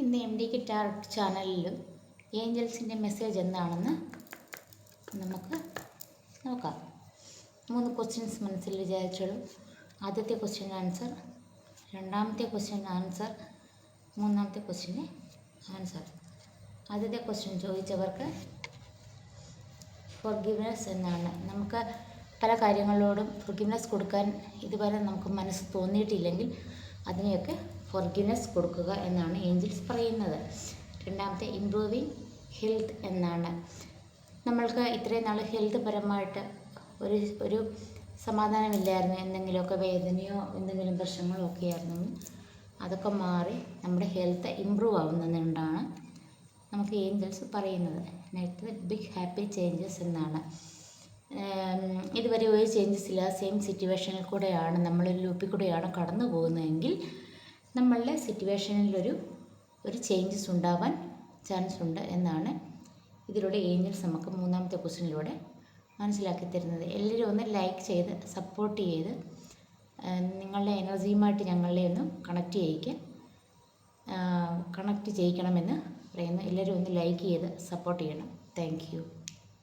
ഇന്ന് MDK tarot ചാനലിൽ ഏഞ്ചൽസിൻ്റെ message എന്താണെന്ന് നമുക്ക് നോക്കാം. 3 ക്വസ്റ്റ്യൻസ് മനസ്സിൽ വിചാരിച്ചോളൂ. ആദ്യത്തെ ക്വസ്റ്റ്യൻ ആൻസർ, രണ്ടാമത്തെ ക്വസ്റ്റ്യൻ ആൻസർ, മൂന്നാമത്തെ ക്വസ്റ്റ്യന് ആൻസർ. ആദ്യത്തെ ക്വസ്റ്റ്യൻ ചോദിച്ചവർക്ക് ഫോർഗിവ്നെസ് എന്നാണ്. നമുക്ക് പല കാര്യങ്ങളോടും ഫോർഗിവ്നെസ് കൊടുക്കാൻ ഇതുവരെ നമുക്ക് മനസ്സ് തോന്നിയിട്ടില്ലെങ്കിൽ അതിനെയൊക്കെ ഫോർഗിവ്നെസ് കൊടുക്കുക എന്നാണ് ഏഞ്ചൽസ് പറയുന്നത്. രണ്ടാമത്തെ ഇംപ്രൂവിങ് ഹെൽത്ത് എന്നാണ്. നമ്മൾക്ക് ഇത്രയും നാൾ ഹെൽത്ത് പരമായിട്ട് ഒരു സമാധാനമില്ലായിരുന്നു. എന്തെങ്കിലുമൊക്കെ വേദനയോ എന്തെങ്കിലും പ്രശ്നങ്ങളോ ഒക്കെ ആയിരുന്നു. അതൊക്കെ മാറി നമ്മുടെ ഹെൽത്ത് ഇമ്പ്രൂവ് ആവുന്നതുകൊണ്ടാണ് നമുക്ക് ഏഞ്ചൽസ് പറയുന്നത്. നെക്സ്റ്റ് ബിഗ് ഹാപ്പി ചേഞ്ചസ് എന്നാണ്. ഇതുവരെ ഒരു ചേഞ്ചസ് ഇല്ല, സെയിം സിറ്റുവേഷനിൽ കൂടെയാണ്, നമ്മളൊരു ലൂപ്പിൽ കൂടെയാണ് കടന്നു പോകുന്നതെങ്കിൽ നമ്മളുടെ സിറ്റുവേഷനിലൊരു ചേഞ്ചസ് ഉണ്ടാവാൻ ചാൻസ് ഉണ്ട് എന്നാണ് ഇതിലൂടെ ഏഞ്ചൽസ് നമുക്ക് മൂന്നാമത്തെ ക്വസ്റ്റ്യനിലൂടെ മനസ്സിലാക്കി തരുന്നത്. എല്ലാവരും ഒന്ന് ലൈക്ക് ചെയ്ത് സപ്പോർട്ട് ചെയ്ത് നിങ്ങളുടെ എനർജിയുമായിട്ട് ഞങ്ങളെ ഒന്ന് കണക്റ്റ് ചെയ്യിക്കണമെന്ന് പറയുന്നു. എല്ലാവരും ഒന്ന് ലൈക്ക് ചെയ്ത് സപ്പോർട്ട് ചെയ്യണം. Thank you.